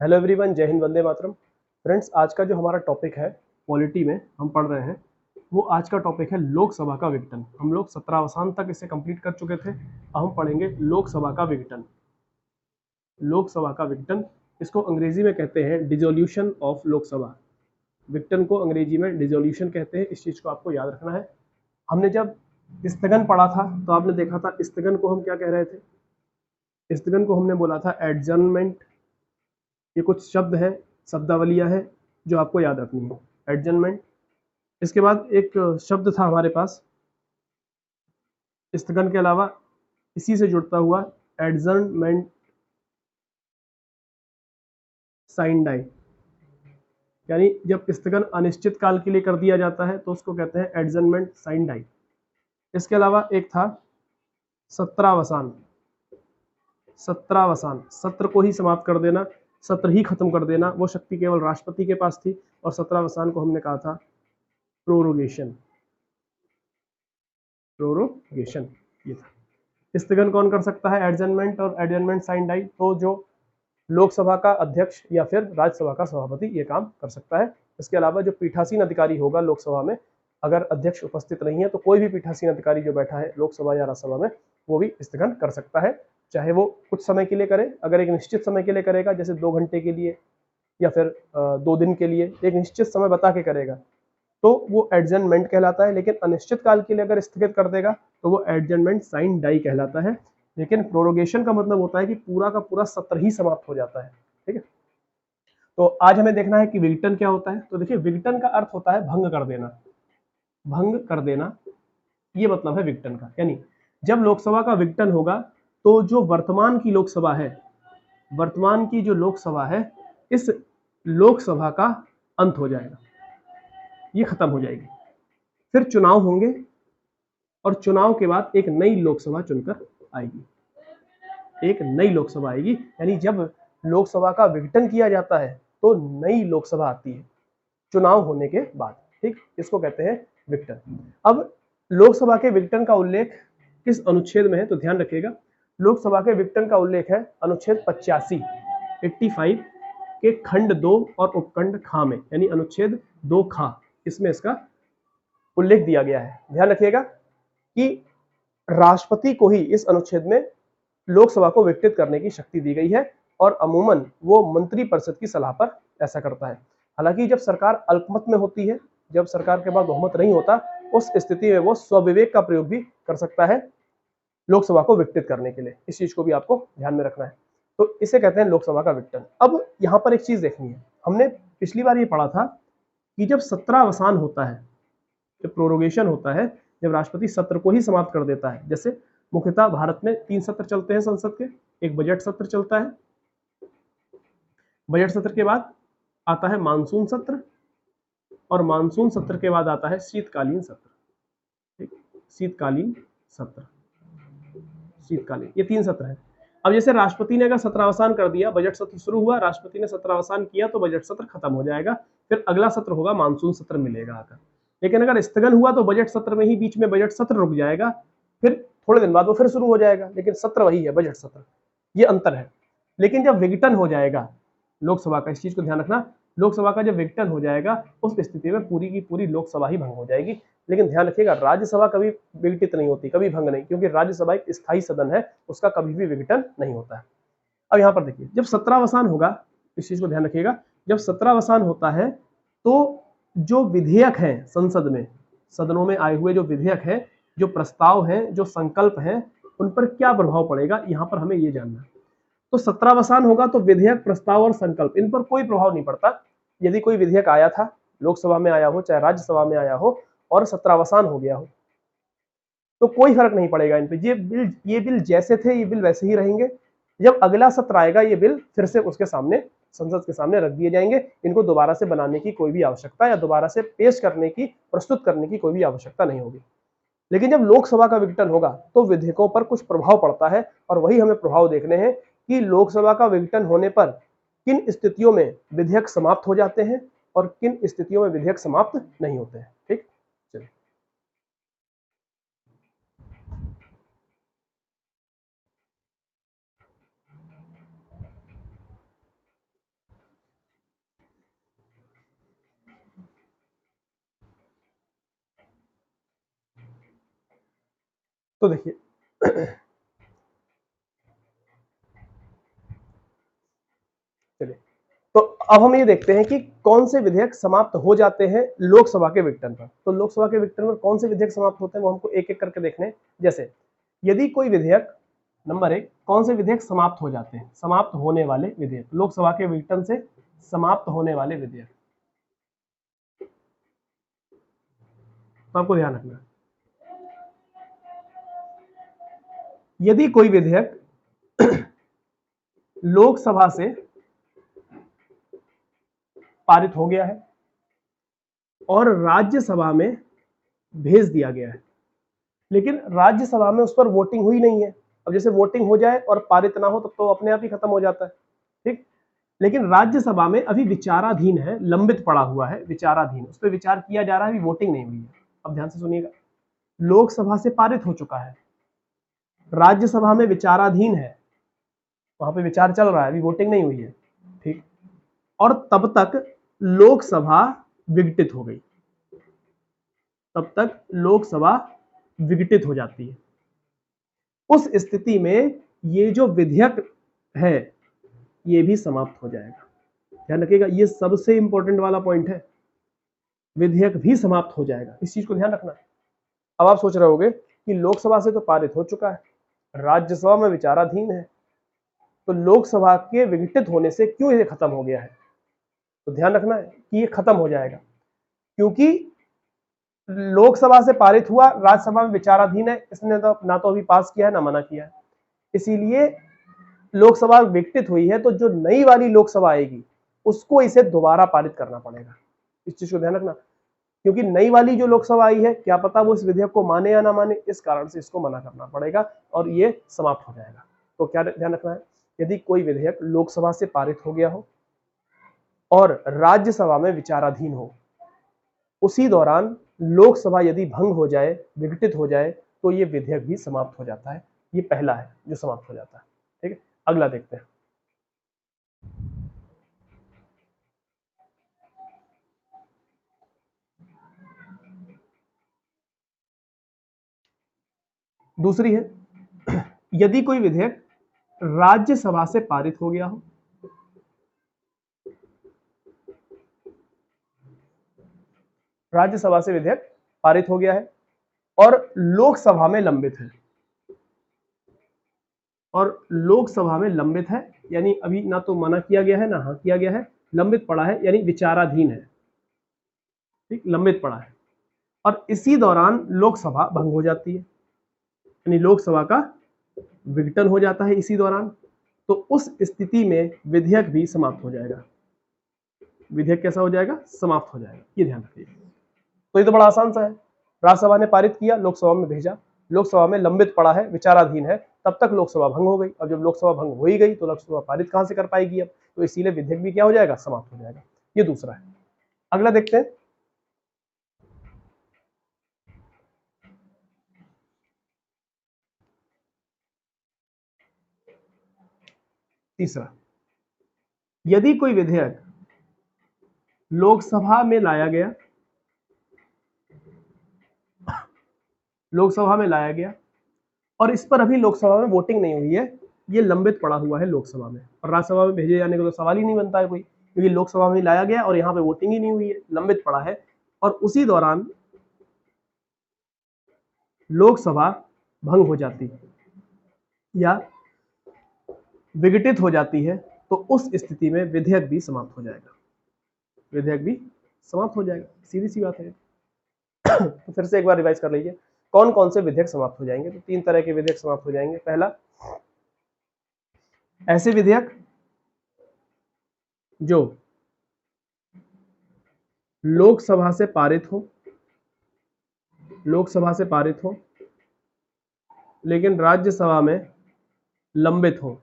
Hello everyone, जय Hind, Vande Mataram. Friends, आज का जो हमारा टॉपिक है पॉलिटी में हम पढ़ रहे हैं, वो आज का टॉपिक है लोकसभा का विघटन। हम लोग सत्रावसान तक इसे कंप्लीट कर चुके थे। अब हम पढ़ेंगे लोकसभा का विघटन। लोकसभा का विघटन, इसको अंग्रेजी में कहते हैं डिसोल्यूशन ऑफ लोकसभा। विघटन को अंग्रेजी में डिसोल्यूशन कहते हैं। इस चीज को आपको याद रखना है। हमने जब स्थगन पढ़ा था तो आपने देखा था स्थगन को हम क्या कह रहे थे। स्थगन को हमने बोला था एडजर्नमेंट। ये कुछ शब्द हैं, शब्दावलियां हैं जो आपको याद रखनी है। एडजर्नमेंट। इसके बाद एक शब्द था हमारे पास स्थगन के अलावा, इसी से जुड़ता हुआ, एडजर्नमेंट साइन डाई। यानी जब स्थगन अनिश्चित काल के लिए कर दिया जाता है तो उसको कहते हैं एडजर्नमेंट साइन डाई। इसके अलावा एक था सत्रावसान। सत्रावसान, सत्र को ही समाप्त कर देना, सत्र ही खत्म कर देना, वो शक्ति केवल राष्ट्रपति के पास थी। और सत्रावसान को हमने कहा था प्रोरोगेशन। प्रोरोगेशन ये था। स्थगन कौन कर सकता है? एडजर्नमेंट और एडजर्नमेंट साइन डाई तो जो लोकसभा का अध्यक्ष या फिर राज्यसभा का सभापति ये काम कर सकता है। इसके अलावा जो पीठासीन अधिकारी होगा लोकसभा में, अगर अध्यक्ष उपस्थित नहीं है तो कोई भी पीठासीन अधिकारी जो बैठा है लोकसभा या राज्यसभा में, वो भी स्थगन कर सकता है। चाहे वो कुछ समय के लिए करे, अगर एक निश्चित समय के लिए करेगा, जैसे 2 घंटे के लिए या फिर 2 दिन के लिए, एक निश्चित समय बता के करेगा तो वो एडजर्नमेंट कहलाता है। लेकिन अनिश्चित काल के लिए अगर स्थगित कर देगा तो वो एडजर्नमेंट साइन डाई कहलाता है। लेकिन प्रोरोगेशन का मतलब होता है कि पूरा का पूरा सत्र ही समाप्त हो जाता है। ठीक है, तो आज हमें देखना है कि विघटन क्या होता है। तो देखिए, विघटन का अर्थ होता है भंग कर देना। भंग कर देना, ये मतलब है विघटन का। यानी जब लोकसभा का विघटन होगा तो जो वर्तमान की लोकसभा है, वर्तमान की जो लोकसभा है, इस लोकसभा का अंत हो जाएगा, ये खत्म हो जाएगी। फिर चुनाव होंगे और चुनाव के बाद एक नई लोकसभा चुनकर आएगी। एक नई लोकसभा आएगी, यानी जब लोकसभा का विघटन किया जाता है तो नई लोकसभा आती है चुनाव होने के बाद। ठीक, इसको कहते हैं विघटन। अब लोकसभा के विघटन का उल्लेख किस अनुच्छेद में है तो ध्यान रखिएगा। लोकसभा के विघटन का उल्लेख है अनुच्छेद 85 के खंड 2 और उपखंड खा में, यानी अनुच्छेद 2 खा, इसमें इसका उल्लेख दिया गया है। ध्यान रखिएगा कि राष्ट्रपति को ही इस अनुच्छेद में लोकसभा को विघटित करने की शक्ति दी गई है और अमूमन वो मंत्रिपरिषद की सलाह पर ऐसा करता है। हालांकि जब सरकार अल्पमत में होती है, जब सरकार के पास बहुमत नहीं होता, उस स्थिति में वो स्वविवेक का प्रयोग भी कर सकता है लोकसभा को विघटित करने के लिए। इस चीज को भी आपको ध्यान में रखना है। तो इसे कहते हैं लोकसभा का विघटन। अब यहाँ पर एक चीज देखनी है, हमने पिछली बार ये पढ़ा था कि जब सत्रावसान होता है, जब प्रोरोगेशन होता है, जब राष्ट्रपति सत्र को ही समाप्त कर देता है, जैसे मुख्यतः भारत में 3 सत्र चलते हैं संसद के। एक बजट सत्र चलता है, बजट सत्र के बाद आता है मानसून सत्र, और मानसून सत्र के बाद आता है शीतकालीन सत्र। ठीक, शीतकालीन सत्र, शीतकालीन, ये 3 सत्र है। अब जैसे राष्ट्रपति ने अगर सत्रावसान कर दिया, बजट सत्र शुरू हुआ, राष्ट्रपति ने सत्रावसान किया तो बजट सत्र खत्म हो जाएगा, फिर अगला सत्र होगा मानसून सत्र मिलेगा आकर। लेकिन अगर स्थगन हुआ तो बजट सत्र में ही बीच में बजट सत्र रुक जाएगा, फिर थोड़े दिन बाद वो फिर शुरू हो जाएगा, लेकिन सत्र वही है, बजट सत्र। ये अंतर है। लेकिन जब विघटन हो जाएगा लोकसभा का, इस चीज को ध्यान रखना, लोकसभा का जब विघटन हो जाएगा उस स्थिति में पूरी की पूरी लोकसभा ही भंग हो जाएगी। लेकिन ध्यान रखिएगा, राज्यसभा कभी विघटित नहीं होती, कभी भंग नहीं, क्योंकि राज्यसभा एक स्थायी सदन है, उसका कभी भी विघटन नहीं होता है। अब यहाँ पर देखिए, जब सत्रावसान होगा, इस चीज को ध्यान रखिएगा, जब सत्रावसान होता है तो जो विधेयक है संसद में, सदनों में आए हुए जो विधेयक है, जो प्रस्ताव है, जो संकल्प है, उन पर क्या प्रभाव पड़ेगा, यहाँ पर हमें ये जानना है। तो सत्रावसान होगा तो विधेयक, प्रस्ताव और संकल्प, इन पर कोई प्रभाव नहीं पड़ता। यदि कोई विधेयक आया था, लोकसभा में आया हो चाहे राज्यसभा में आया हो, और सत्रावसान हो गया हो, तो कोई फर्क नहीं पड़ेगा इन पे। ये बिल जैसे थे ये बिल वैसे ही रहेंगे। जब अगला सत्र आएगा ये बिल फिर से उसके सामने, संसद के सामने रख दिए जाएंगे। इनको दोबारा से बनाने की कोई भी आवश्यकता या दोबारा से पेश करने की, प्रस्तुत करने की कोई भी आवश्यकता नहीं होगी। लेकिन जब लोकसभा का विघटन होगा तो विधेयकों पर कुछ प्रभाव पड़ता है, और वही हमें प्रभाव देखने हैं कि लोकसभा का विघटन होने पर किन स्थितियों में विधेयक समाप्त हो जाते हैं और किन स्थितियों में विधेयक समाप्त नहीं होते हैं। ठीक, चलिए। तो देखिए चलिए, तो अब हम ये देखते हैं कि कौन से विधेयक समाप्त हो जाते हैं लोकसभा के विघटन पर। तो लोकसभा के विघटन पर कौन से विधेयक समाप्त होते हैं वो हमको एक एक करके देखने हैं। जैसे यदि कोई विधेयक, नंबर 1, कौन से विधेयक समाप्त हो जाते हैं, समाप्त होने वाले विधेयक, लोकसभा के विघटन से समाप्त होने वाले विधेयक, तो आपको ध्यान रखना है यदि कोई विधेयक लोकसभा से पारित हो गया है और राज्यसभा में भेज दिया गया है, लेकिन राज्यसभा में उस पर वोटिंग हुई नहीं है। अब जैसे वोटिंग हो जाए और पारित ना हो तब तो अपने आप ही खत्म हो जाता है, ठीक। लेकिन राज्यसभा में अभी विचाराधीन है, लंबित पड़ा हुआ है, विचाराधीन, उस पर विचार किया जा रहा है, अभी वोटिंग नहीं हुई है। अब ध्यान से सुनिएगा, लोकसभा से पारित हो चुका है, राज्यसभा में विचाराधीन है, वहां पे विचार चल रहा है, अभी वोटिंग नहीं हुई है, ठीक। और तब तक लोकसभा विघटित हो गई, तब तक लोकसभा विघटित हो जाती है। उस स्थिति में ये जो विधेयक है ये भी समाप्त हो जाएगा। ध्यान रखिएगा, ये सबसे इंपॉर्टेंट वाला पॉइंट है, विधेयक भी समाप्त हो जाएगा, इस चीज को ध्यान रखना। अब आप सोच रहे होंगे कि लोकसभा से तो पारित हो चुका है, राज्यसभा में विचाराधीन है, तो लोकसभा के विघटित होने से क्यों ये खत्म हो गया है? तो ध्यान रखना है कि ये खत्म हो जाएगा, क्योंकि लोकसभा से पारित हुआ, राज्यसभा में विचाराधीन है, इसने तो ना तो अभी पास किया है ना मना किया है, इसीलिए लोकसभा विघटित हुई है, तो जो नई वाली लोकसभा आएगी उसको इसे दोबारा पारित करना पड़ेगा। इस चीज को ध्यान रखना, क्योंकि नई वाली जो लोकसभा आई है, क्या पता वो इस विधेयक को माने या ना माने, इस कारण से इसको मना करना पड़ेगा और ये समाप्त हो जाएगा। तो क्या ध्यान रखना है, यदि कोई विधेयक लोकसभा से पारित हो गया हो और राज्यसभा में विचाराधीन हो, उसी दौरान लोकसभा यदि भंग हो जाए, विघटित हो जाए, तो ये विधेयक भी समाप्त हो जाता है। ये पहला है जो समाप्त हो जाता है, ठीक है। अगला देखते हैं, दूसरी है यदि कोई विधेयक राज्यसभा से पारित हो गया हो, राज्यसभा से विधेयक पारित हो गया है और लोकसभा में लंबित है, और लोकसभा में लंबित है, यानी अभी ना तो मना किया गया है ना हाँ किया गया है, लंबित पड़ा है, यानी विचाराधीन है, ठीक, लंबित पड़ा है, और इसी दौरान लोकसभा भंग हो जाती है, यानी लोकसभा का विघटन हो जाता है इसी दौरान, तो उस स्थिति में विधेयक भी समाप्त हो जाएगा। विधेयक कैसा हो जाएगा? समाप्त हो जाएगा, ये ध्यान रखिए। तो ये तो बड़ा आसान सा है, राज्यसभा ने पारित किया, लोकसभा में भेजा, लोकसभा में लंबित पड़ा है, विचाराधीन है, तब तक लोकसभा भंग हो गई। अब जब लोकसभा भंग हो ही गई तो लोकसभा पारित कहां से कर पाएगी अब, तो इसीलिए विधेयक भी क्या हो जाएगा? समाप्त हो जाएगा। ये दूसरा है। अगला देखते हैं, तीसरा, यदि कोई विधेयक लोकसभा में लाया गया, लोकसभा में लाया गया और इस पर अभी लोकसभा में वोटिंग नहीं हुई है, ये लंबित पड़ा हुआ है लोकसभा में, और राज्यसभा में भेजे जाने का तो सवाल ही नहीं बनता है कोई, क्योंकि लोकसभा में लाया गया और यहाँ पे वोटिंग ही नहीं हुई है, लंबित पड़ा है, और उसी दौरान लोकसभा भंग हो जाती है या विघटित हो जाती है, तो उस स्थिति में विधेयक भी समाप्त हो जाएगा, विधेयक भी समाप्त हो जाएगा, सीधी सी बात है। तो फिर से एक बार रिवाइज कर लीजिए, कौन कौन से विधेयक समाप्त हो जाएंगे। तो 3 तरह के विधेयक समाप्त हो जाएंगे। पहला, ऐसे विधेयक जो लोकसभा से पारित हो, लोकसभा से पारित हो लेकिन राज्यसभा में लंबित हो,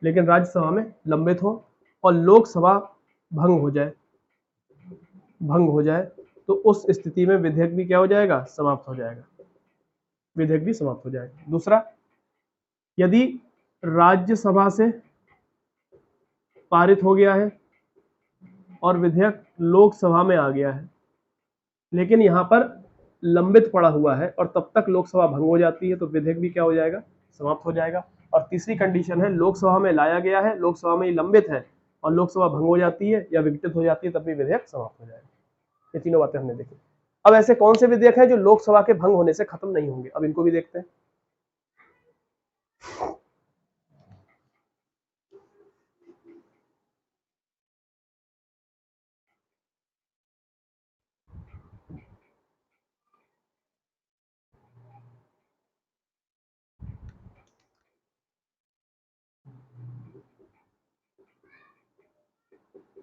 लेकिन राज्यसभा में लंबित हो, और लोकसभा भंग हो जाए, भंग हो जाए, तो उस स्थिति में विधेयक भी क्या हो जाएगा? समाप्त हो जाएगा, विधेयक भी समाप्त हो जाएगा। दूसरा, यदि राज्यसभा से पारित हो गया है और विधेयक लोकसभा में आ गया है, लेकिन यहां पर लंबित पड़ा हुआ है और तब तक लोकसभा भंग हो जाती है तो विधेयक भी क्या हो जाएगा, समाप्त हो जाएगा। और तीसरी कंडीशन है लोकसभा में लाया गया है, लोकसभा में लंबित है और लोकसभा भंग हो जाती है या विघटित हो जाती है तब भी विधेयक समाप्त हो जाएगा। ये तीनों बातें हमने देखी। अब ऐसे कौन से विधेयक हैं जो लोकसभा के भंग होने से खत्म नहीं होंगे, अब इनको भी देखते हैं।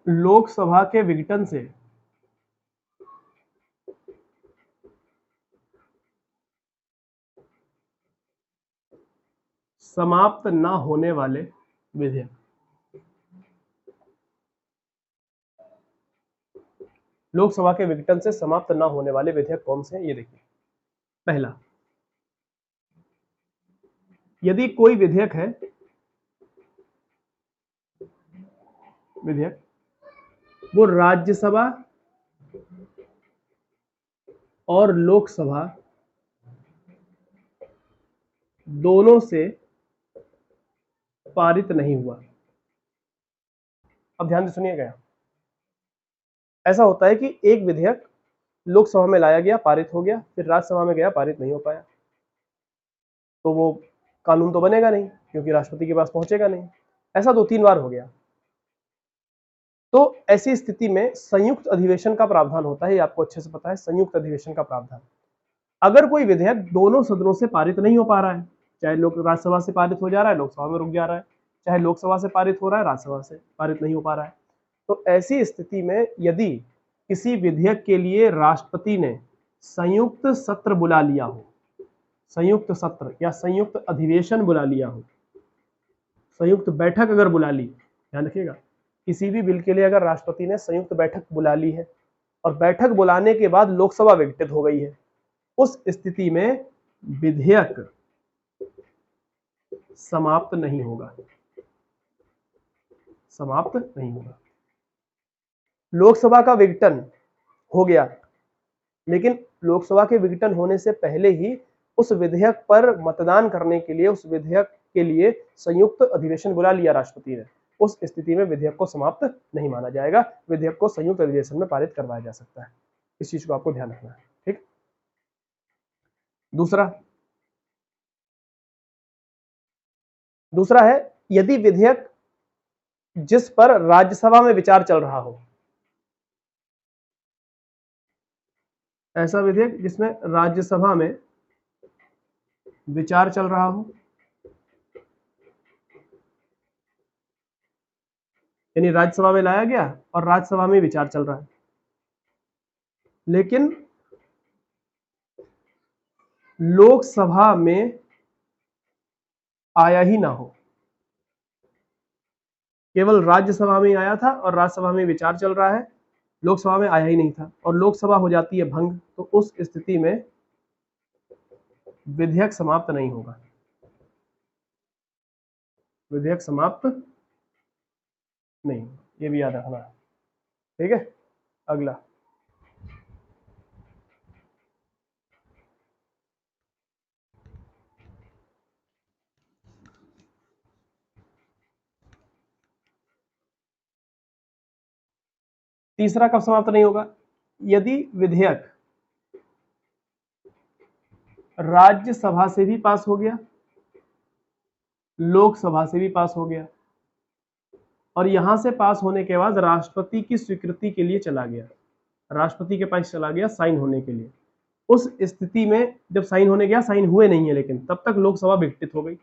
लोकसभा के विघटन से समाप्त न होने वाले विधेयक, लोकसभा के विघटन से समाप्त न होने वाले विधेयक कौन से हैं, ये देखिए। पहला, यदि कोई विधेयक है, विधेयक वो राज्यसभा और लोकसभा दोनों से पारित नहीं हुआ। अब ध्यान से सुनिएगा, ऐसा होता है कि एक विधेयक लोकसभा में लाया गया, पारित हो गया, फिर राज्यसभा में गया, पारित नहीं हो पाया, तो वो कानून तो बनेगा नहीं क्योंकि राष्ट्रपति के पास पहुंचेगा नहीं। ऐसा 2-3 बार हो गया। तो ऐसी स्थिति में संयुक्त अधिवेशन का प्रावधान होता है, ये आपको अच्छे से पता है, संयुक्त अधिवेशन का प्रावधान। अगर कोई विधेयक दोनों सदनों से पारित नहीं हो पा रहा है, चाहे राज्यसभा से पारित हो जा रहा है, लोकसभा में रुक जा रहा है, चाहे लोकसभा से पारित हो रहा है, राज्यसभा से पारित नहीं हो पा रहा है, तो ऐसी स्थिति में यदि किसी विधेयक के लिए राष्ट्रपति ने संयुक्त सत्र बुला लिया हो, संयुक्त सत्र या संयुक्त अधिवेशन बुला लिया हो, संयुक्त बैठक अगर बुला ली, ध्यान रखिएगा, किसी भी बिल के लिए अगर राष्ट्रपति ने संयुक्त बैठक बुला ली है और बैठक बुलाने के बाद लोकसभा विघटित हो गई है, उस स्थिति में विधेयक समाप्त नहीं होगा, समाप्त नहीं होगा। लोकसभा का विघटन हो गया, लेकिन लोकसभा के विघटन होने से पहले ही उस विधेयक पर मतदान करने के लिए, उस विधेयक के लिए संयुक्त अधिवेशन बुला लिया राष्ट्रपति ने, उस स्थिति में विधेयक को समाप्त नहीं माना जाएगा, विधेयक को संयुक्त अधिवेशन में पारित करवाया जा सकता है। इस चीज को आपको ध्यान रखना है, ठीक। दूसरा है, यदि विधेयक जिस पर राज्यसभा में विचार चल रहा हो, ऐसा विधेयक जिसमें राज्यसभा में विचार चल रहा हो, यानी राज्यसभा में लाया गया और राज्यसभा में विचार चल रहा है, लेकिन लोकसभा में आया ही ना हो, केवल राज्यसभा में आया था और राज्यसभा में विचार चल रहा है, लोकसभा में आया ही नहीं था और लोकसभा हो जाती है भंग, तो उस स्थिति में विधेयक समाप्त नहीं होगा, विधेयक समाप्त नहीं, ये भी याद रखना है, ठीक है। अगला, तीसरा कब समाप्त नहीं होगा, यदि विधेयक राज्यसभा से भी पास हो गया, लोकसभा से भी पास हो गया और यहां से पास होने के बाद राष्ट्रपति की स्वीकृति के लिए चला गया, राष्ट्रपति के पास चला गया साइन होने के लिए, उस स्थिति में जब साइन होने गया, साइन हुए नहीं है लेकिन तब तक लोकसभा विघटित हो गई,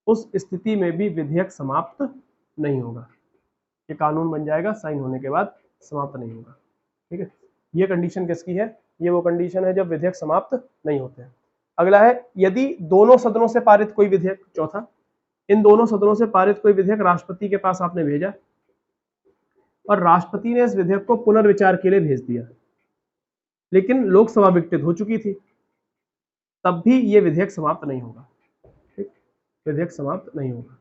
उस स्थिति में भी विधेयक समाप्त नहीं होगा, ये कानून बन जाएगा, साइन होने के बाद समाप्त नहीं होगा, ठीक है। ये कंडीशन किसकी है, ये वो कंडीशन है जब विधेयक समाप्त नहीं होते हैं। अगला है, यदि दोनों सदनों से पारित कोई विधेयक, चौथा, इन दोनों सदनों से पारित कोई विधेयक राष्ट्रपति के पास आपने भेजा और राष्ट्रपति ने इस विधेयक को पुनर्विचार के लिए भेज दिया, लेकिन लोकसभा विघटित हो चुकी थी, तब भी ये विधेयक समाप्त नहीं होगा, ठीक, विधेयक समाप्त नहीं होगा।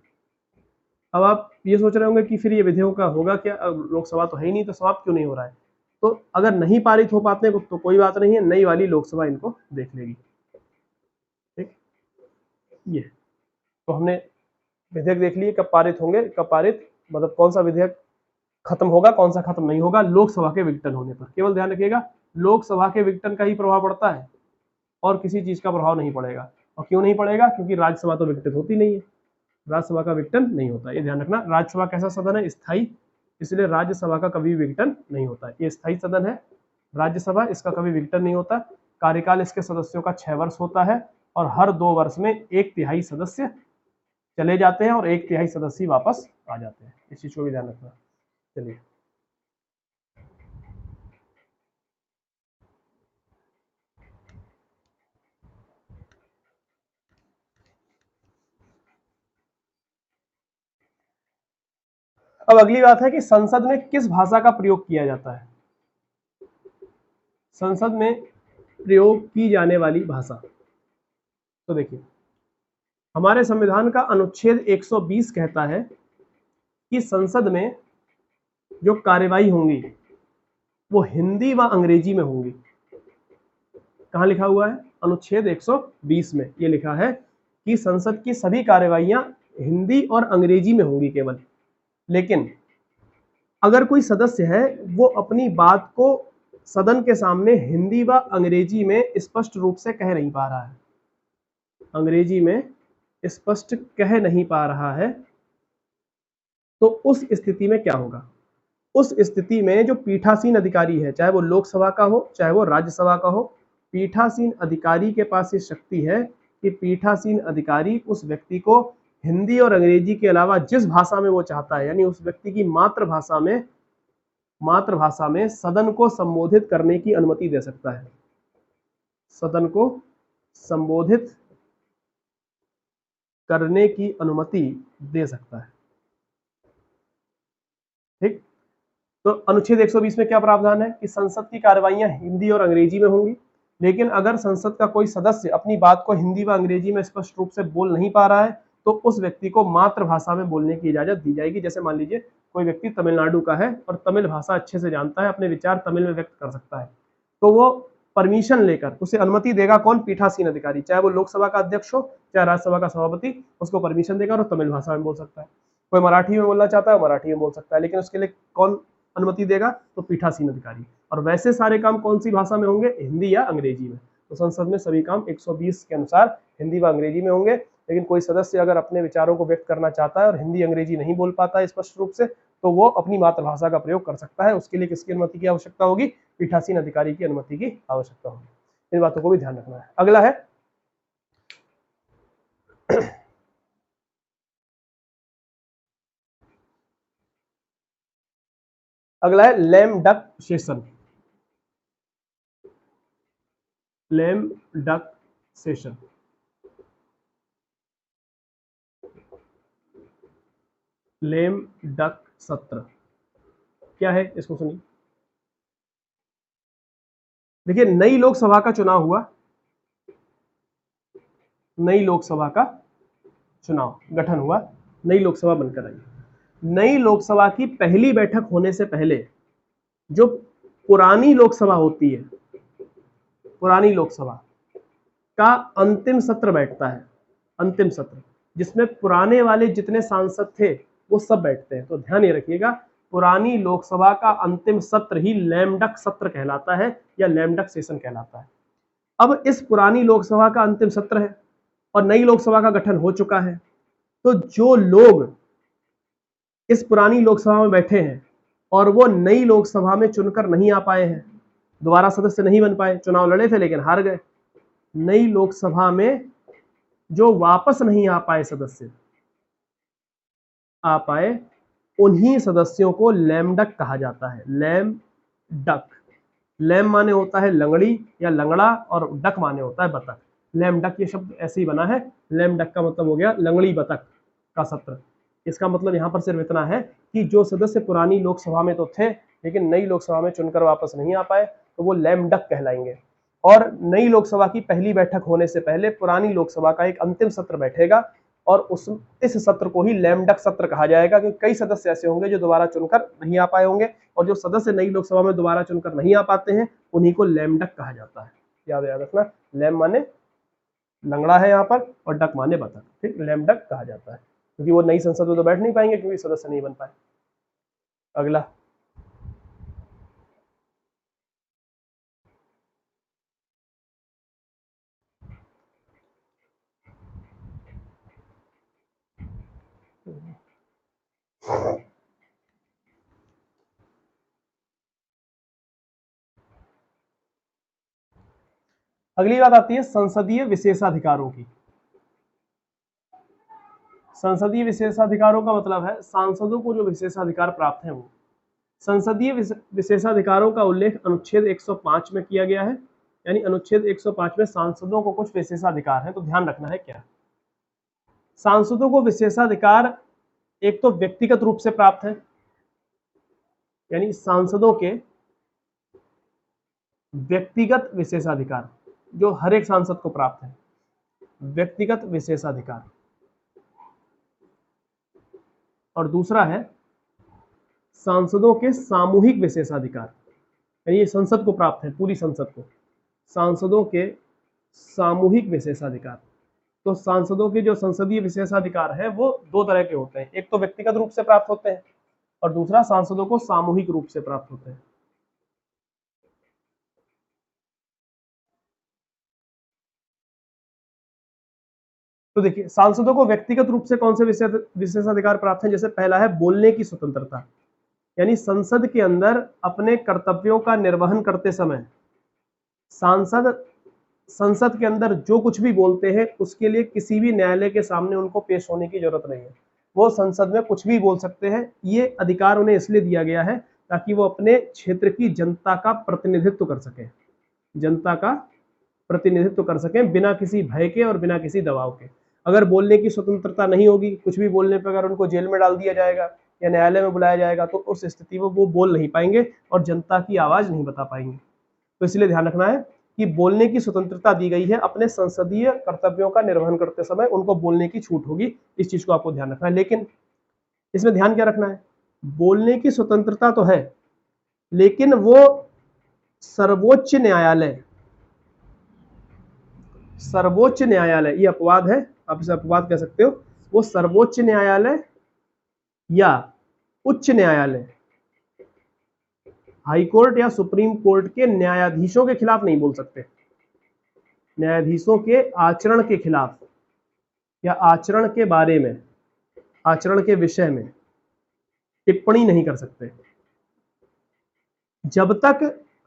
अब आप ये सोच रहे होंगे कि फिर ये विधेयक का होगा क्या, लोकसभा तो है ही नहीं तो समाप्त क्यों नहीं हो रहा है, तो अगर नहीं पारित हो पाते तो कोई बात नहीं है, नई वाली लोकसभा इनको देख लेगी। ठीक, ये तो हमने विधेयक देख लिए कब पारित होंगे, कब पारित मतलब कौन सा विधेयक खत्म होगा, कौन सा खत्म नहीं होगा, लोकसभा के विघटन होने पर। केवल ध्यान रखिएगा लोकसभा के विघटन का ही प्रभाव पड़ता है और किसी चीज का प्रभाव नहीं पड़ेगा। और क्यों नहीं पड़ेगा? क्योंकि राज्यसभा तो विघटित होती नहीं है, राज्यसभा का विघटन नहीं होता, ये ध्यान रखना। राज्यसभा कैसा सदन है? स्थायी, इसलिए राज्यसभा का कभी विघटन नहीं होता है। ये स्थायी सदन है राज्यसभा, इसका कभी विघटन नहीं होता। कार्यकाल इसके सदस्यों का 6 वर्ष होता है और हर 2 वर्ष में 1/3 सदस्य चले जाते हैं और 1/3 सदस्य वापस आ जाते हैं। इस चीज को भी ध्यान रखना। चलिए अब अगली बात है कि संसद में किस भाषा का प्रयोग किया जाता है। संसद में प्रयोग की जाने वाली भाषा, तो देखिए हमारे संविधान का अनुच्छेद 120 कहता है कि संसद में जो कार्यवाही होंगी वो हिंदी व अंग्रेजी में होंगी। कहाँ लिखा हुआ है? अनुच्छेद 120 में ये लिखा है कि संसद की सभी कार्यवाहियां हिंदी और अंग्रेजी में होंगी केवल। लेकिन अगर कोई सदस्य है वो अपनी बात को सदन के सामने हिंदी व अंग्रेजी में स्पष्ट रूप से कह नहीं पा रहा है, अंग्रेजी में स्पष्ट कह नहीं पा रहा है, तो उस स्थिति में क्या होगा? उस स्थिति में जो पीठासीन अधिकारी है, चाहे वो लोकसभा का हो चाहे वो राज्यसभा का हो, पीठासीन अधिकारी के पास ये शक्ति है कि पीठासीन अधिकारी उस व्यक्ति को हिंदी और अंग्रेजी के अलावा जिस भाषा में वो चाहता है, यानी उस व्यक्ति की मातृभाषा में सदन को संबोधित करने की अनुमति दे सकता है, सदन को संबोधित करने की अनुमति दे सकता है। ठीक, तो अनुच्छेद 120 में क्या प्रावधान है कि संसद की कार्यवाहियां हिंदी और अंग्रेजी में होंगी। लेकिन अगर संसद का कोई सदस्य अपनी बात को हिंदी व अंग्रेजी में स्पष्ट रूप से बोल नहीं पा रहा है तो उस व्यक्ति को मातृभाषा में बोलने की इजाजत दी जाएगी। जैसे मान लीजिए कोई व्यक्ति तमिलनाडु का है और तमिल भाषा अच्छे से जानता है, अपने विचार तमिल में व्यक्त कर सकता है, तो वो परमिशन लेकर उसे अनुमति देगा। कौन? पीठासीन अधिकारी, चाहे वो लोकसभा का अध्यक्ष हो चाहे राज्यसभा का सभापति, उसको परमिशन देगा और तमिल भाषा में बोल सकता है। कोई मराठी में बोलना चाहता है मराठी में बोल सकता है, लेकिन उसके लिए कौन अनुमति देगा? तो पीठासीन अधिकारी। और वैसे सारे काम कौन सी भाषा में होंगे? हिंदी या अंग्रेजी में। तो संसद में सभी काम 120 के अनुसार हिंदी व अंग्रेजी में होंगे। लेकिन कोई सदस्य अगर अपने विचारों को व्यक्त करना चाहता है और हिंदी अंग्रेजी नहीं बोल पाता है स्पष्ट रूप से, तो वो अपनी मातृभाषा का प्रयोग कर सकता है। उसके लिए किसकी अनुमति की आवश्यकता होगी? पीठासीन अधिकारी की अनुमति की आवश्यकता होगी। इन बातों को भी ध्यान रखना है। अगला है lame duck session. Lame duck session, lame duck सत्र क्या है? इसको सुनिए। देखिए नई लोकसभा का चुनाव हुआ, नई लोकसभा का चुनाव गठन हुआ, नई लोकसभा बनकर आई। नई लोकसभा की पहली बैठक होने से पहले जो पुरानी लोकसभा होती है, पुरानी लोकसभा का अंतिम सत्र बैठता है, अंतिम सत्र, जिसमें पुराने वाले जितने सांसद थे वो सब बैठते हैं। तो ध्यान ये रखिएगा पुरानी लोकसभा का अंतिम सत्र ही लैम डक सत्र कहलाता है या लैम डक सेशन कहलाता है। अब इस पुरानी लोकसभा का अंतिम सत्र है और नई लोकसभा का गठन हो चुका है, तो जो लोग इस पुरानी लोकसभा में बैठे हैं और वो नई लोकसभा में चुनकर नहीं आ पाए हैं, दोबारा सदस्य नहीं बन पाए, चुनाव लड़े थे लेकिन हार गए, नई लोकसभा में जो वापस नहीं आ पाए सदस्य आ पाए, उन्हीं सदस्यों को लैम डक कहा जाता है। लैम डक, लैम माने होता है लंगड़ी या लंगड़ा और डक माने होता है बतख। लैम डक ये शब्द ऐसे ही बना है, लैम डक का मतलब हो गया लंगड़ी बतख का सत्र। इसका मतलब यहाँ पर सिर्फ इतना है कि जो सदस्य पुरानी लोकसभा में तो थे लेकिन नई लोकसभा में चुनकर वापस नहीं आ पाए तो वो लैम डक कहलाएंगे। और नई लोकसभा की पहली बैठक होने से पहले पुरानी लोकसभा का एक अंतिम सत्र बैठेगा और इस सत्र को ही लैम डक सत्र कहा जाएगा, क्योंकि कई सदस्य ऐसे होंगे जो दोबारा चुनकर नहीं आ पाए होंगे, और जो सदस्य नई लोकसभा में दोबारा चुनकर नहीं आ पाते हैं उन्हीं को लैम डक कहा जाता है। याद रखना, लैम माने लंगड़ा है यहाँ पर, और डक माने बतख, ठीक, लैम डक कहा जाता है, क्योंकि वो नई संसद में तो बैठ नहीं पाएंगे क्योंकि सदस्य नहीं बन पाए। अगला, अगली बात आती है संसदीय विशेषाधिकारों की। संसदीय विशेषाधिकारों का मतलब है सांसदों को जो विशेषाधिकार प्राप्त हैं वो। संसदीय विशेषाधिकारों का उल्लेख अनुच्छेद 105 में किया गया है, यानी अनुच्छेद 105 में सांसदों को कुछ विशेषाधिकार है, तो ध्यान रखना है क्या। सांसदों को विशेषाधिकार एक तो व्यक्तिगत रूप से प्राप्त है, यानी सांसदों के व्यक्तिगत विशेषाधिकार जो हर एक सांसद को प्राप्त है, व्यक्तिगत विशेषाधिकार। और दूसरा है सांसदों के सामूहिक विशेषाधिकार, यानी ये संसद को प्राप्त है, पूरी संसद को, सांसदों के सामूहिक विशेषाधिकार। तो सांसदों के जो संसदीय विशेषाधिकार है वो दो तरह के होते हैं, एक तो व्यक्तिगत रूप से प्राप्त होते हैं और दूसरा सांसदों को सामूहिक रूप से प्राप्त होते हैं। तो देखिए, सांसदों को व्यक्तिगत रूप से कौन से विशेषाधिकार प्राप्त हैं, जैसे पहला है बोलने की स्वतंत्रता, यानी संसद के अंदर अपने कर्तव्यों का निर्वहन करते समय सांसद संसद के अंदर जो कुछ भी बोलते हैं उसके लिए किसी भी न्यायालय के सामने उनको पेश होने की जरूरत नहीं है, वो संसद में कुछ भी बोल सकते हैं। ये अधिकार उन्हें इसलिए दिया गया है ताकि वो अपने क्षेत्र की जनता का प्रतिनिधित्व कर सकें, जनता का प्रतिनिधित्व कर सकें बिना किसी भय के और बिना किसी दबाव के। अगर बोलने की स्वतंत्रता नहीं होगी, कुछ भी बोलने पर अगर उनको जेल में डाल दिया जाएगा या न्यायालय में बुलाया जाएगा तो उस स्थिति में वो बोल नहीं पाएंगे और जनता की आवाज नहीं बता पाएंगे। तो इसलिए ध्यान रखना है कि बोलने की स्वतंत्रता दी गई है, अपने संसदीय कर्तव्यों का निर्वहन करते समय उनको बोलने की छूट होगी, इस चीज को आपको ध्यान रखना है। लेकिन इसमें ध्यान क्या रखना है, बोलने की स्वतंत्रता तो है लेकिन वो सर्वोच्च न्यायालय, सर्वोच्च न्यायालय, ये अपवाद है, आप इसे अपवाद कह सकते हो, वो सर्वोच्च न्यायालय या उच्च न्यायालय, हाई कोर्ट या सुप्रीम कोर्ट के न्यायाधीशों के खिलाफ नहीं बोल सकते, न्यायाधीशों के आचरण के खिलाफ या आचरण के बारे में, आचरण के विषय में टिप्पणी नहीं कर सकते जब तक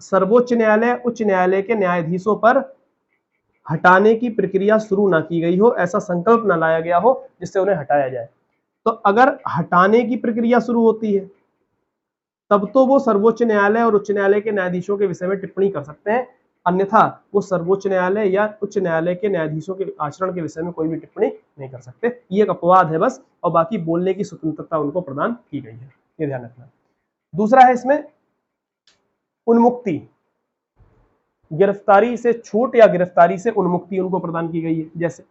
सर्वोच्च न्यायालय उच्च न्यायालय के न्यायाधीशों पर हटाने की प्रक्रिया शुरू ना की गई हो, ऐसा संकल्प ना लाया गया हो जिससे उन्हें हटाया जाए। तो अगर हटाने की प्रक्रिया शुरू होती है तब तो वो सर्वोच्च न्यायालय और उच्च न्यायालय के न्यायाधीशों के विषय में टिप्पणी कर सकते हैं, अन्यथा वो सर्वोच्च न्यायालय या उच्च न्यायालय के न्यायाधीशों के आचरण के विषय में कोई भी टिप्पणी नहीं कर सकते। ये एक अपवाद है बस, और बाकी बोलने की स्वतंत्रता उनको प्रदान की गई है, ये ध्यान रखना। दूसरा है इसमें उन्मुक्ति, गिरफ्तारी से छूट या गिरफ्तारी से उन्मुक्ति उनको प्रदान की गई है। जैसे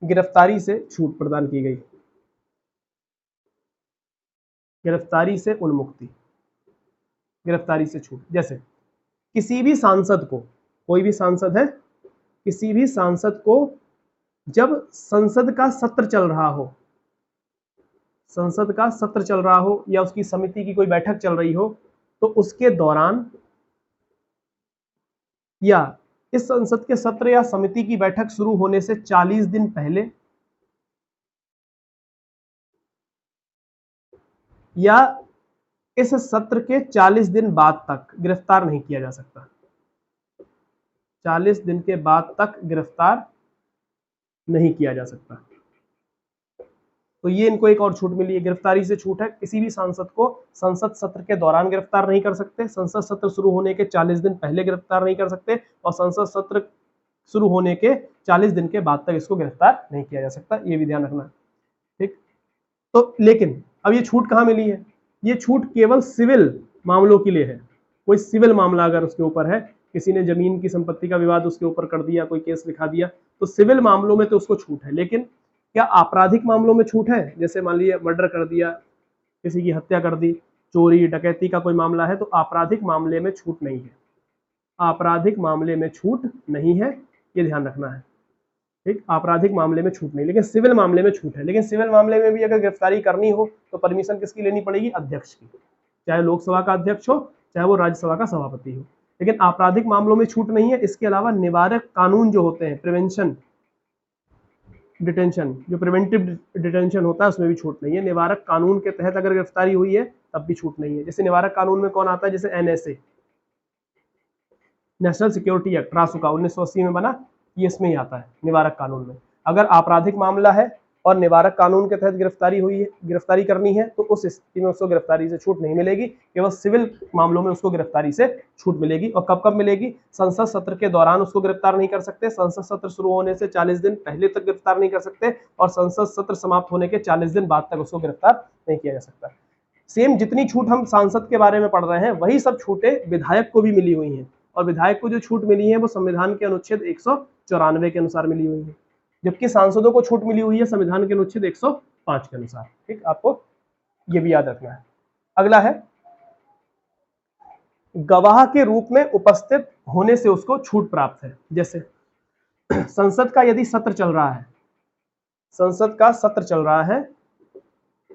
गिरफ्तारी से छूट प्रदान की गई, गिरफ्तारी से उन्मुक्ति, गिरफ्तारी से छूट। जैसे किसी भी सांसद को, कोई भी सांसद है, किसी भी सांसद को जब संसद का सत्र चल रहा हो, संसद का सत्र चल रहा हो या उसकी समिति की कोई बैठक चल रही हो, तो उसके दौरान या इस संसद के सत्र या समिति की बैठक शुरू होने से 40 दिन पहले या इस सत्र के 40 दिन बाद तक गिरफ्तार नहीं किया जा सकता, 40 दिन के बाद तक गिरफ्तार नहीं किया जा सकता। तो ये इनको एक और छूट मिली है, गिरफ्तारी से छूट है। किसी भी सांसद को संसद सत्र के दौरान गिरफ्तार नहीं कर सकते, संसद सत्र शुरू होने के 40 दिन पहले गिरफ्तार नहीं कर सकते, और संसद सत्र शुरू होने के 40 दिन के बाद तक इसको गिरफ्तार नहीं किया जा सकता, ये भी ध्यान रखना, ठीक। तो लेकिन अब ये छूट कहाँ मिली है, ये छूट केवल सिविल मामलों के लिए है। कोई सिविल मामला अगर उसके ऊपर है किसी ने जमीन की संपत्ति का विवाद उसके ऊपर कर दिया, कोई केस लिखा दिया, तो सिविल मामलों में तो उसको छूट है। लेकिन क्या आपराधिक मामलों में छूट है? जैसे मान लीजिए मर्डर कर दिया, किसी की हत्या कर दी, चोरी डकैती का कोई मामला है, तो आपराधिक मामले में छूट नहीं है। आपराधिक मामले में छूट नहीं है, ये ध्यान रखना है। ठीक, आपराधिक मामले में छूट नहीं, लेकिन सिविल मामले में छूट है। लेकिन सिविल मामले में भी अगर गिरफ्तारी करनी हो तो परमिशन किसकी लेनी पड़ेगी? अध्यक्ष की, चाहे लोकसभा का अध्यक्ष हो, चाहे वो राज्यसभा का सभापति हो। लेकिन आपराधिक मामलों में छूट नहीं है। इसके अलावा निवारक कानून जो होते हैं, प्रिवेंशन डिटेंशन, जो प्रिवेंटिव डिटेंशन होता है, उसमें भी छूट नहीं है। निवारक कानून के तहत अगर गिरफ्तारी हुई है तब भी छूट नहीं है। जैसे निवारक कानून में कौन आता है? जैसे NSA, नेशनल सिक्योरिटी एक्ट, रासुका 1980 में बना, ये इसमें ही आता है निवारक कानून में। अगर आपराधिक मामला है और निवारक कानून के तहत गिरफ्तारी हुई है, गिरफ्तारी करनी है, तो उस स्थिति में उसको गिरफ्तारी से छूट नहीं मिलेगी। केवल सिविल मामलों में उसको गिरफ्तारी से छूट मिलेगी। और कब कब मिलेगी? संसद सत्र के दौरान उसको गिरफ्तार नहीं कर सकते, संसद सत्र शुरू होने से 40 दिन पहले तक गिरफ्तार नहीं कर सकते, और संसद सत्र समाप्त होने के 40 दिन बाद तक उसको गिरफ्तार नहीं किया जा सकता। सेम जितनी छूट हम सांसद के बारे में पढ़ रहे हैं, वही सब छूटें विधायक को भी मिली हुई हैं। और विधायक को जो छूट मिली है वो संविधान के अनुच्छेद 194 के अनुसार मिली हुई है, जबकि सांसदों को छूट मिली हुई है संविधान के अनुच्छेद 105 के अनुसार। ठीक, आपको ये भी याद रखना है। अगला है, गवाह के रूप में उपस्थित होने से उसको छूट प्राप्त है। जैसे संसद का यदि सत्र चल रहा है, संसद का सत्र चल रहा है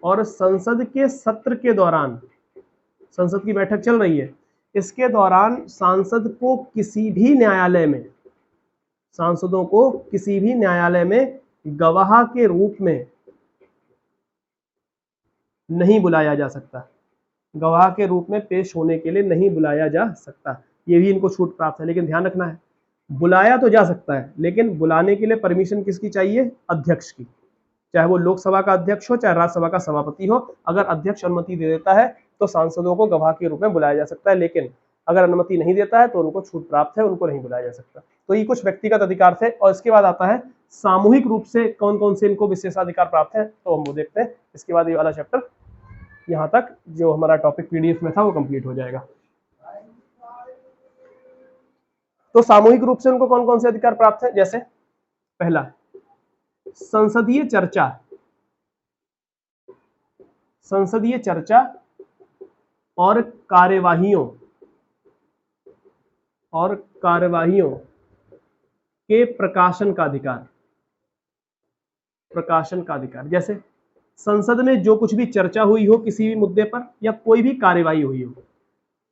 और संसद के सत्र के दौरान, संसद की बैठक चल रही है, इसके दौरान सांसद को किसी भी न्यायालय में, सांसदों को किसी भी न्यायालय में गवाह के रूप में नहीं बुलाया जा सकता, गवाह के रूप में पेश होने के लिए नहीं बुलाया जा सकता। ये भी इनको छूट प्राप्त है। लेकिन ध्यान रखना है, बुलाया तो जा सकता है, लेकिन बुलाने के लिए परमिशन किसकी चाहिए? अध्यक्ष की, चाहे वो लोकसभा का अध्यक्ष हो, चाहे राज्यसभा का सभापति हो। अगर अध्यक्ष अनुमति दे देता है तो सांसदों को गवाह के रूप में बुलाया जा सकता है, लेकिन अगर अनुमति नहीं देता है तो उनको छूट प्राप्त है, उनको नहीं बुलाया जा सकता। तो ये कुछ व्यक्तिगत अधिकार थे। और इसके बाद आता है सामूहिक रूप से कौन कौन से इनको विशेषाधिकार प्राप्त है, तो हम वो देखते हैं। इसके बाद ये वाला चैप्टर यहाँ तक जो हमारा टॉपिक PDF में था वो कंप्लीट हो जाएगा। तो सामूहिक रूप से उनको कौन कौन से अधिकार प्राप्त है? जैसे पहला, संसदीय चर्चा, संसदीय चर्चा और कार्यवाहियों के प्रकाशन का अधिकार, प्रकाशन का अधिकार। जैसे संसद में जो कुछ भी चर्चा हुई हो किसी भी मुद्दे पर या कोई भी कार्यवाही हुई हो,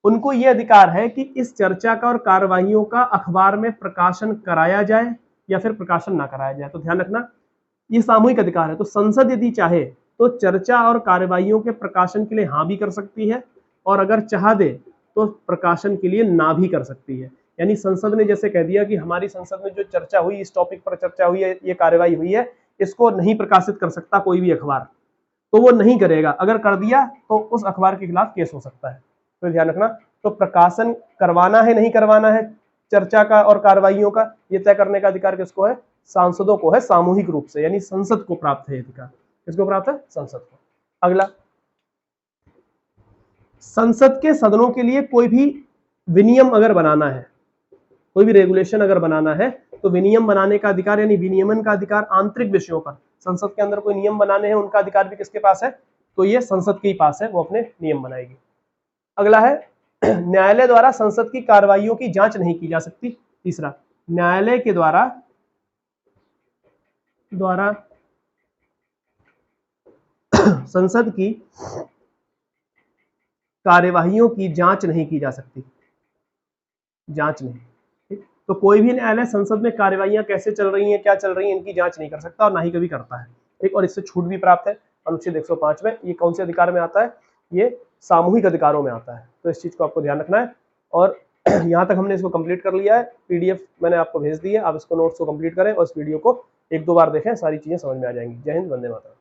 उनको यह अधिकार है कि इस चर्चा का और कार्यवाहियों का अखबार में प्रकाशन कराया जाए या फिर प्रकाशन ना कराया जाए। तो ध्यान रखना, ये सामूहिक अधिकार है। तो संसद यदि चाहे तो चर्चा और कार्यवाहियों के प्रकाशन के लिए हाँ भी कर सकती है, और अगर चाह दे तो प्रकाशन के लिए ना भी कर सकती है। यानी संसद ने जैसे कह दिया कि हमारी संसद में जो चर्चा हुई, इस टॉपिक पर चर्चा हुई है, ये कार्यवाही हुई है, इसको नहीं प्रकाशित कर सकता कोई भी अखबार, तो वो नहीं करेगा। अगर कर दिया तो उस अखबार के खिलाफ केस हो सकता है। तो ध्यान रखना। तो प्रकाशन करवाना है नहीं करवाना है चर्चा का और कार्यवाहियों का, ये तय करने का अधिकार किसको है? सांसदों को है, सामूहिक रूप से, यानी संसद को प्राप्त है अधिकार। किसको प्राप्त है? संसद को। अगला, संसद के सदनों के लिए कोई भी विनियम अगर बनाना है, कोई भी रेगुलेशन अगर बनाना है, तो विनियम बनाने का अधिकार यानी विनियमन का अधिकार आंतरिक विषयों पर, संसद के अंदर कोई नियम बनाने हैं उनका अधिकार भी किसके पास है? तो ये संसद के ही पास है, वो अपने नियम बनाएगी। अगला है, न्यायालय द्वारा संसद की कार्रवाइयों की जांच नहीं की जा सकती। तीसरा, न्यायालय के द्वारा संसद की कार्यवाहियों की जांच नहीं की जा सकती, जांच नहीं। ठीक, तो कोई भी न्यायालय संसद में कार्यवाहियां कैसे चल रही हैं, क्या चल रही हैं, इनकी जांच नहीं कर सकता और ना ही कभी करता है। ठीक, और इससे छूट भी प्राप्त है अनुच्छेद 105 में। ये कौन से अधिकार में आता है? ये सामूहिक अधिकारों में आता है। तो इस चीज को आपको ध्यान रखना है। और यहाँ तक हमने इसको कंप्लीट कर लिया है। PDF मैंने आपको भेज दी है, आप इसको नोट्स को कंप्लीट करें और इस वीडियो को 1-2 बार देखें, सारी चीजें समझ में आ जाएंगी। जय हिंद, वंदे मातरम।